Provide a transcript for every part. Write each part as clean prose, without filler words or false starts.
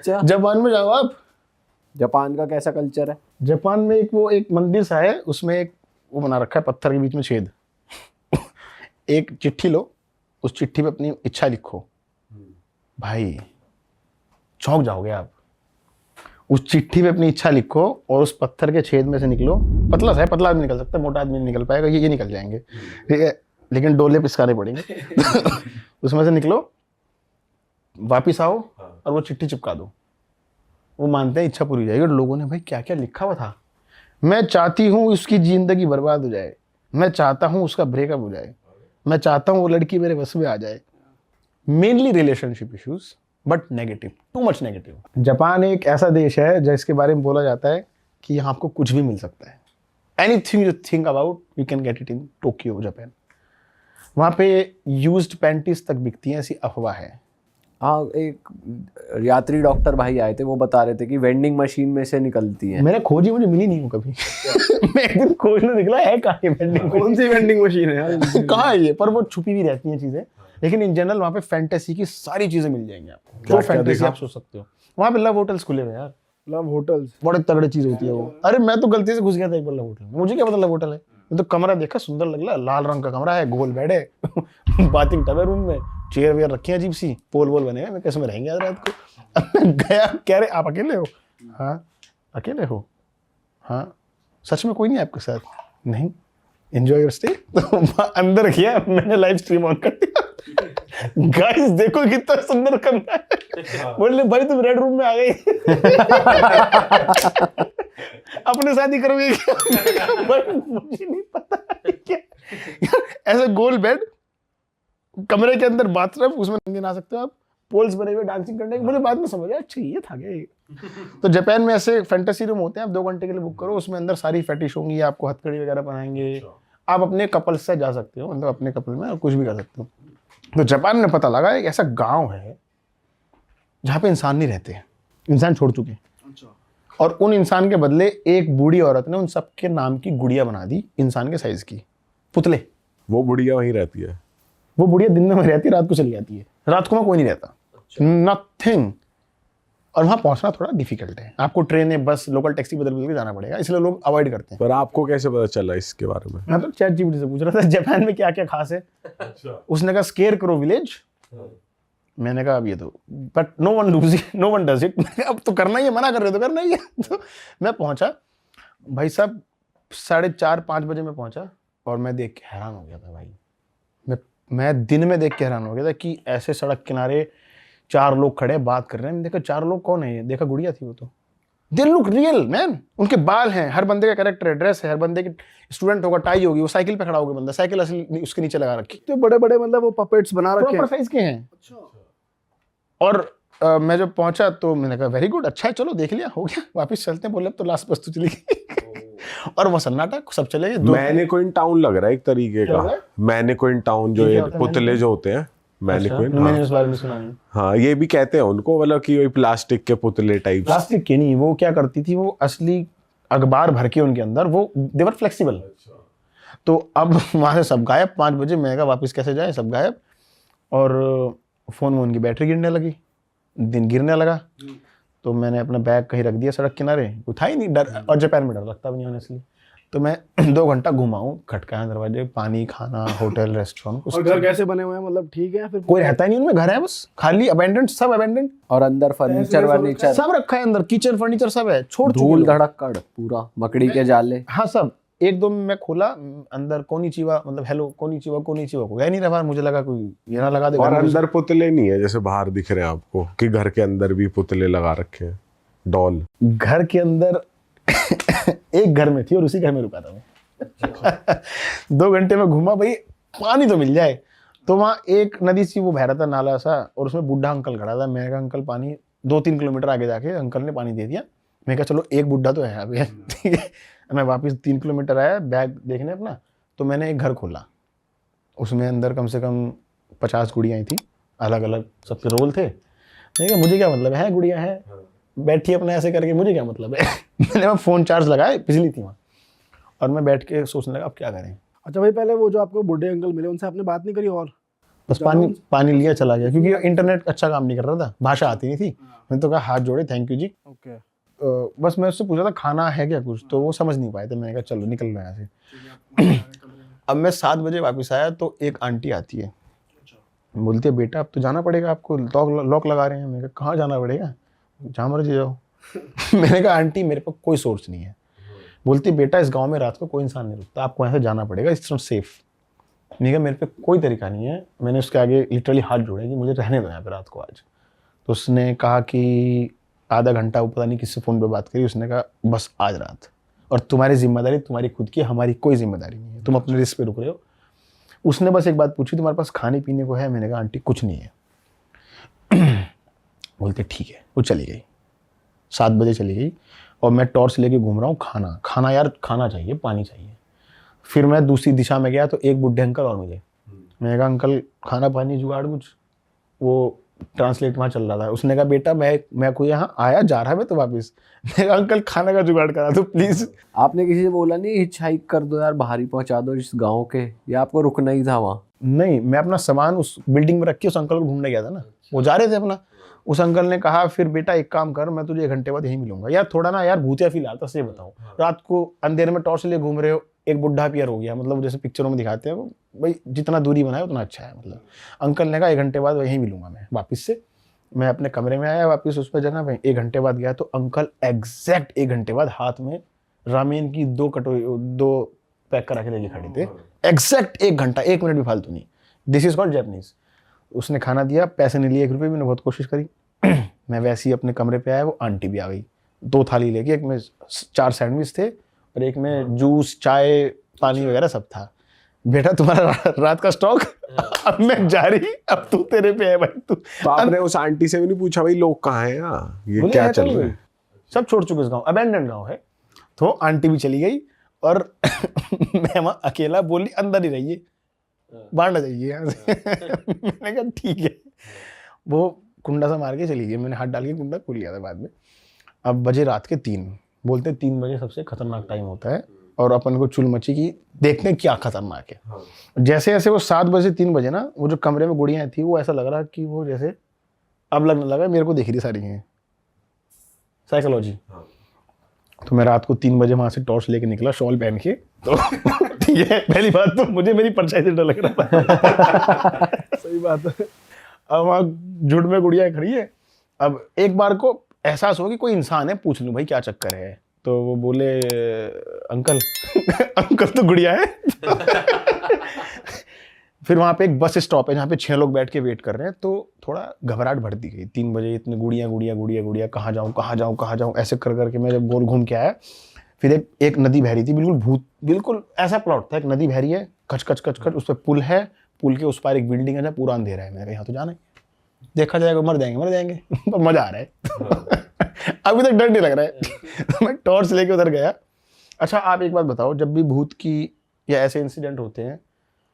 अच्छा, जापान में जाओ आप। जापान का कैसा कल्चर है? जापान में एक मंदिर सा है, उसमें एक वो बना रखा है पत्थर के बीच में छेद। एक चिट्ठी लो, उस चिट्ठी पे अपनी इच्छा लिखो, भाई चौंक जाओगे आप। उस चिट्ठी पे अपनी इच्छा लिखो और उस पत्थर के छेद में से निकलो। पतला सा है, पतला आदमी निकल सकता है, मोटा आदमी नहीं निकल पाएगा, ये निकल जाएंगे, ठीक है, लेकिन डोले पिसकाने पड़ेंगे। उसमें से निकलो, वापिस आओ और वो चिट्ठी चिपका दो। वो मानते हैं इच्छा पूरी हो जाएगी। और लोगों ने भाई क्या क्या लिखा हुआ था, मैं चाहती हूँ उसकी जिंदगी बर्बाद हो जाए, मैं चाहता हूँ उसका ब्रेकअप हो जाए, मैं चाहता हूँ वो लड़की मेरे बस में आ जाए। Mainly relationship issues, but negative, too much negative. Japan एक ऐसा देश है जिसके बारे में बोला जाता है कि यहाँ आपको कुछ भी मिल सकता है। Anything you think about you can get it in Tokyo, Japan. वहाँ पे यूज्ड पैंटीज तक बिकती हैं, ऐसी अफवाह है। हाँ, एक यात्री डॉक्टर भाई आए थे, वो बता रहे थे कि वेंडिंग मशीन में से निकलती है। मैंने खोजी, मुझे मिली नहीं वो कभी। मैं एक दिन खोजने निकला, है कहाँ ये वेंडिंग, कौन सी वेंडिंग मशीन है यार? कहाँ है ये, पर वो छुपी भी रहती हैं चीजें। लेकिन इन जनरल वहाँ पे फैंटेसी की सारी चीजें मिल जाएंगी आपको, जो फैंटेसी आप सोच सकते हो। वहाँ पे लव होटल्स खुले हुए हैं यार, लव होटल्स, बड़े तगड़े चीज होती है वो। अरे मैं तो गलती से घुस गया था एक बार लव होटल में, मुझे क्या पता लव होटल है। मैं तो कमरा देखा, सुंदर लग रहा, लाल रंग का कमरा है, गोल बेड है, बाथिंग टब है रूम में, चेयर वेयर रखी है अजीब सी, पोल वोल बने हैं। मैं कैसे में रहेंगे आज रात को। अब मैं गया, कह रहे आप अकेले हो? हाँ अकेले हो, हाँ सच में कोई नहीं आपके साथ? नहीं, एंजॉय योर स्टे। तो अंदर किया, मैंने लाइव स्ट्रीम ऑन कर दिया। गाइस देखो कितना सुंदर कमरा है। बोले भाई तुम रेड रूम में आ गई। अपने साथ ही करोगे क्या? मुझे नहीं पता क्या। ऐसे गोल बेड, कमरे के अंदर बाथरूम, उसमें नंगे नहा सकते हो आप, पोल्स बने हुए डांसिंग करने के। मुझे बाद में समझ आया, अच्छा ये था क्या ये। तो जापान में ऐसे फैंटेसी रूम होते हैं, आप 2 घंटे के लिए बुक करो, उसमें अंदर सारी फेटिश होंगी, आपको हथकड़ी वगैरह बनाएंगे, आप अपने कपल से जा सकते हो, मतलब अपने कपल में कुछ भी कर सकते हो। तो जापान में पता लगा एक ऐसा गांव है जहाँ पे इंसान नहीं रहते, इंसान छोड़ चुके हैं। और उन इंसान के बदले एक बूढ़ी औरत ने उन सबके नाम की गुड़िया बना दी, इंसान के साइज की पुतले। वो बुढ़िया वहीं रहती है? वो बुढ़िया दिन में वहीं रहती है, रात को चली जाती है। रात को वहाँ कोई नहीं रहता, नथिंग। और वहाँ पहुँचना थोड़ा डिफिकल्ट है, आपको ट्रेन या बस लोकल टैक्सी बदल बदल के जाना पड़ेगा, इसलिए लोग अवॉइड करते हैं। पर आपको कैसे पता चला इसके बारे में? मैं तो चैट जीपीटी से पूछ रहा था जापान में क्या क्या खास है। उसने कहा स्केयर करो विलेज। मैंने कहा अब ये तो, but no one does it. अब तो करना ही है, मना कर रहे हो तो करना ही है। तो मैं पहुंचा, भाई साहब 4:30-5 बजे मैं पहुंचा, और मैं देख के हैरान हो गया था भाई। मैं दिन में देख के हैरान हो गया था कि ऐसे सड़क किनारे 4 लोग खड़े बात कर रहे हैं। मैंने देखा 4 लोग कौन है ये, देखा गुड़िया थी वो। तो दे लुक रियल मैन, उनके बाल हैं, हर बंदे का कैरेक्टर है, ड्रेस है, हर बंदे की स्टूडेंट होगा, टाई होगी, वो साइकिल पे खड़ा होगा बंदा, साइकिल असली उसके नीचे लगा रखी, तो बड़े बड़े मतलब वो पपेट्स बना रखे प्रॉपर हैं। साइज के हैं। और मैं जब पहुंचा तो मैंने कहा वेरी गुड, अच्छा है, चलो देख लिया, हो गया, वापस चलते हैं। बोले अब तो लास्ट बस तो चली गई। और वो सन्नाटा, सब चले गए। मैनेक्विन टाउन लग रहा है एक तरीके का। मैनेक्विन टाउन जो ये पुतले जो होते हैं, मैनेक्विन। मैंने इस बारे में सुना नहीं। हाँ, ये भी कहते हैं उनको, मतलब कि वही प्लास्टिक के पुतले टाइप। प्लास्टिक के नहीं, वो क्या करती थी, वो असली अखबार भर के उनके अंदर, वो देवर फ्लेक्सिबल। तो अब वहां से सब गायब। 5 बजे मैं कहा वापस कैसे जाए, सब गायब। और फोन में उनकी बैटरी गिरने लगी, दिन गिरने लगा। तो मैंने अपना बैग कहीं रख दिया सड़क किनारे, उठा ही नहीं, डर, और जापान में डर लगता भी नहीं ऑनेस्टली। तो मैं 2 घंटा घुमाऊं, खटकाया दरवाजे, पानी, खाना, होटल, रेस्टोरेंट। और घर कैसे बने हुए हैं, मतलब ठीक है? फिर कोई रहता ही नहीं उनमें, घर है बस खाली, अबेंडेंट, सब अबेंडेंट। और अंदर फर्नीचर वर्नीचर सब रखा है अंदर, किचन फर्नीचर सब है, छोड़ चुके धूल लोग। धड़क्कड़ पूरा, मकड़ी के जाले। हाँ सब। 1-2 में मैं खोला, अंदर कोनिचिवा, मतलब हेलो कोनिचिवा को गया नहीं रहा। मुझे लगा कोई ये ना लगा दे। और अंदर पुतले नहीं है जैसे बाहर दिख रहे हैं आपको, कि घर के अंदर भी पुतले लगा रखे हैं, डॉल? घर के अंदर एक घर में थी और उसी घर में रुका था मैं। 2 घंटे में घूमा भाई, पानी तो मिल जाए। तो वहाँ एक नदी सी वो बह रहा था, नाला सा, और उसमें बुढ़ा अंकल खड़ा था। मैं कहा अंकल पानी। 2-3 किलोमीटर आगे जाके अंकल ने पानी दे दिया। मैं कहा चलो एक बुढ़ा तो है अभी, ठीक है। मैं वापस 3 किलोमीटर आया बैग देखने अपना, तो मैंने एक घर खोला। उसमें अंदर कम से कम 50 गुड़ियाँ थी, अलग अलग सबके रोल थे। मैं कहा मुझे क्या मतलब है, गुड़िया है बैठी अपना ऐसे करके, मुझे क्या मतलब है। मैंने फ़ोन चार्ज लगाया, बिजली थी वहाँ, और मैं बैठ के सोचने लगा अब क्या करें। अच्छा भाई, पहले वो जो आपको बूढ़े अंकल मिले, उनसे आपने बात नहीं करी? और बस पानी लिया चला गया, क्योंकि इंटरनेट अच्छा काम नहीं कर रहा था, भाषा आती नहीं थी। मैंने तो कहा हाथ जोड़े, थैंक यू जी। ओके। बस मैं उससे पूछा था खाना है क्या कुछ, तो वो समझ नहीं पाए थे। मैंने कहा चलो निकल रहे हैं यहाँ से। अब मैं 7 बजे वापस आया तो एक आंटी आती है, बोलती है बेटा अब तो जाना पड़ेगा आपको, लॉक लगा रहे हैं। मैंने कहा कहाँ जाना पड़ेगा, जहाँ मर्जी जाओ। मैंने कहा आंटी मेरे पास कोई सोर्स नहीं है। बोलती बेटा इस गांव में रात को कोई इंसान नहीं रुकता, आपको यहाँ से जाना पड़ेगा, इट्स नॉट सेफ। मैंने कहा मेरे पे कोई तरीका नहीं है। मैंने उसके आगे लिटरली हाथ जोड़े कि मुझे रहने दो यहाँ पे रात को आज। तो उसने कहा कि आधा घंटा, वो पता नहीं किससे फ़ोन पे बात करी, उसने कहा बस आज रात, और तुम्हारी जिम्मेदारी तुम्हारी खुद की, हमारी कोई जिम्मेदारी नहीं है, तुम अपने रिस्क पे रुक रहे हो। उसने बस एक बात पूछी तुम्हारे पास खाने पीने को है? मैंने कहा आंटी कुछ नहीं है। बोलते ठीक है। वो चली गई, 7 बजे चली गई, और मैं टॉर्च लेके घूम रहा हूँ। खाना यार खाना चाहिए, पानी चाहिए। फिर मैं दूसरी दिशा में गया तो एक बुढ़े अंकल और मुझे। मैंने कहा अंकल खाना पानी जुगाड़ कुछ। वो ट्रांसलेट वहाँ चल रहा था। उसने कहा बेटा मैं कोई यहाँ आया जा रहा है मैं तो वापस। मैंने कहा अंकल खाने का जुगाड़ करा दो प्लीज़। आपने किसी से बोला नहीं हिच हाइक कर दो यार, बाहर ही पहुंचा दो इस गाँव के, या आपको रुकना ही था वहाँ? नहीं, मैं अपना सामान उस बिल्डिंग में रख के उस अंकल को ढूंढने गया था ना, वो जा रहे थे अपना। उस अंकल ने कहा फिर बेटा एक काम कर, मैं तुझे 1 घंटे बाद यहीं मिलूंगा। यार थोड़ा ना यार भूतिया फील आता, सही बताऊं। रात को अंधेरे में टॉर्च लिए घूम रहे हो, एक बुढ़ा पियर हो गया, मतलब जैसे पिक्चरों में दिखाते हैं, वो भाई जितना दूरी बनाए उतना अच्छा है। मतलब अंकल ने कहा 1 घंटे बाद वहीं मिलूंगा मैं वापस से। मैं अपने कमरे में आया वापस उस पर जगह पे, 1 घंटे बाद गया तो अंकल एग्जैक्ट 1 घंटे बाद हाथ में रामेन की 2 कटोरी 2 पैक करा के लेके खड़े थे। एग्जैक्ट 1 घंटा, 1 मिनट भी फालतू नहीं। This is called Japanese. उसने खाना दिया, पैसे नहीं लिए 1 रुपये भी, मैंने बहुत कोशिश करी। मैं वैसे ही अपने कमरे पे आया, वो आंटी भी आ गई 2 थाली लेके। एक में 4 सैंडविच थे और एक में जूस चाय पानी वगैरह सब था। बेटा तुम्हारा रात का स्टॉक, अब मैं जा रही, अब तू तेरे पे है भाई तू। तो आपने उस आंटी से भी नहीं पूछा भाई लोग कहाँ हैं यहाँ, ये क्या चल रहा है? सब छोड़ चुके इस गाँव, अबैंडन गाँव है। तो आंटी भी चली गई और मैं वहाँ अकेला। बोली अंदर ही रहिए, बाहर ना जाइए यहाँ से। मैंने कहा ठीक है। वो कुंडा सा मार के चली गई। मैंने हाथ डाल के कुंडा खोल लिया था बाद में। अब बजे रात के 3, बोलते 3 बजे सबसे खतरनाक टाइम होता है, और अपन को चुल मची कि देखने क्या खतरनाक है। जैसे जैसे वो 7 बजे 3 बजे ना, वो जो कमरे में गुड़ियाँ थी, वो ऐसा लग रहा कि वो जैसे अब लगने लगा मेरे को दिख रही सारी हैं, साइकोलॉजी। तो मैं रात को 3 बजे वहां से टॉर्च लेके निकला, शॉल पहन के। तो ठीक है, पहली बात तो मुझे मेरी परछाई से डर लग रहा था। सही बात है। अब वहाँ झुंड में गुड़िया खड़ी है। अब एक बार को एहसास हो कि कोई इंसान है, पूछ लूं भाई क्या चक्कर है। तो वो बोले अंकल अंकल तो गुड़िया है। फिर वहाँ पे एक बस स्टॉप है जहाँ पे 6 लोग बैठ के वेट कर रहे हैं। तो थोड़ा घबराहट बढ़ती गई। 3 बजे इतने गुड़िया, कहाँ जाऊँ ऐसे कर करके मैं जब गोल घूम के आया। फिर एक नदी बह रही थी, बिल्कुल ऐसा प्लॉट था, एक नदी बह रही है, कच उस पर पुल है, पुल के उस पार एक बिल्डिंग है जहाँ पूरा अंधेरा है। मैंने कहा यहाँ तो जाना है, देखा जाएगा, मर जाएंगे। पर मजा आ रहा है। अभी तक डर नहीं लग रहा है। तो मैं टॉर्च लेके उधर गया। अच्छा आप एक बात बताओ, जब भी भूत की या ऐसे इंसिडेंट होते हैं,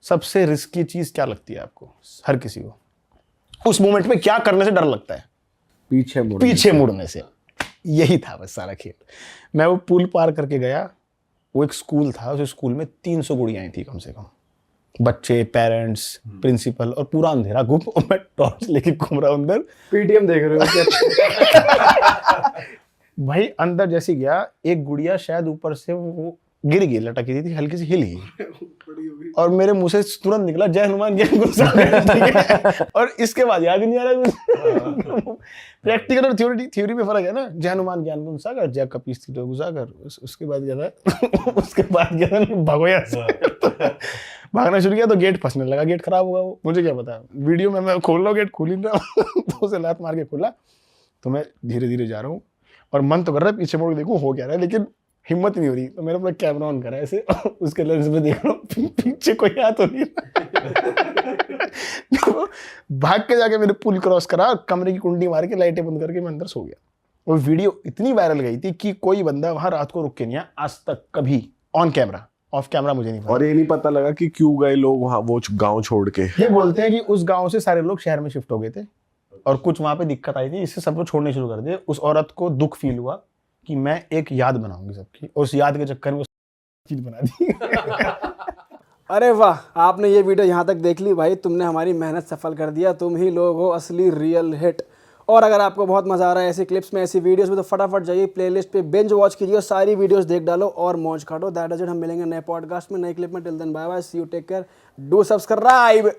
सबसे रिस्की चीज क्या लगती है आपको? हर किसी को उस मोमेंट में क्या करने से डर लगता है? पीछे मुड़ने से। यही था बस सारा खेल। मैं वो पुल पार करके गया, वो एक स्कूल था, उस स्कूल में 300 गुड़ियाँ थी कम से कम, बच्चे, पेरेंट्स, प्रिंसिपल, और पूरा अंधेरा गुम, और मैं टॉर्च लेके घूम रहा हूँ अंदर। पीटीएम देख रहे हो क्या? भाई अंदर जैसे गया, एक गुड़िया शायद ऊपर से वो गिर गई, लटक रही थी, हल्की सी हिल गई, और मेरे मुंह से तुरंत निकला जय हनुमान ज्ञान गुण सागर। और इसके बाद याद ही नहीं आ रहा कुछ। प्रैक्टिकल और थ्योरी में फर्क है ना। जय हनुमान ज्ञान गुण सागर, जय कपीस सागर। उसके बाद क्या था? उसके बाद क्या था, भगोया भागना शुरू किया तो गेट फंसने लगा, गेट खराब हुआ। वो मुझे क्या पता, वीडियो में मैं खोल रहा हूँ, गेट खोल ही नहीं रहा। तो उसे लात मार के खोला। तो मैं धीरे धीरे जा रहा हूँ और मन तो कर रहा है पीछे मुड़ के देखूं हो क्या रहा है, लेकिन हिम्मत नहीं हो रही। तो मैंने अपना कैमरा ऑन करा ऐसे, उसके लेंस में देख रहा हूँ पीछे कोई हाथ तो नहीं। तो भाग के जाके मैंने पुल क्रॉस करा, कमरे की कुंडी मार के लाइटें बंद करके मैं अंदर सो गया। वो वीडियो इतनी वायरल गई थी कि कोई बंदा वहां रात को रुक के नहीं आया आज तक कभी, ऑन कैमरा। ऑफ कैमरा मुझे नहीं पता। और ये नहीं पता लगा कि क्यों गए लोग वहां वो गांव छोड़ के। ये बोलते हैं कि उस गांव से सारे लोग शहर में शिफ्ट हो गए थे और कुछ वहां पे दिक्कत आई थी, इससे सब लोग छोड़ने शुरू कर दिए। उस औरत को दुख फील हुआ कि मैं एक याद बनाऊंगी सबकी, और उस याद के चक्कर में चीज बना दी। अरे वाह, आपने ये वीडियो यहाँ तक देख ली भाई, तुमने हमारी मेहनत सफल कर दिया। तुम ही लोग हो असली रियल हिट। और अगर आपको बहुत मज़ा आ रहा है ऐसी क्लिप्स में, ऐसी वीडियोस में, तो फटाफट जाइए प्लेलिस्ट पे, बिंज वॉच कीजिए और सारी वीडियोस देख डालो और मौज काटो। That is it. हम मिलेंगे नए पॉडकास्ट में, नए क्लिप में। Till then bye bye, see you, take care, do subscribe.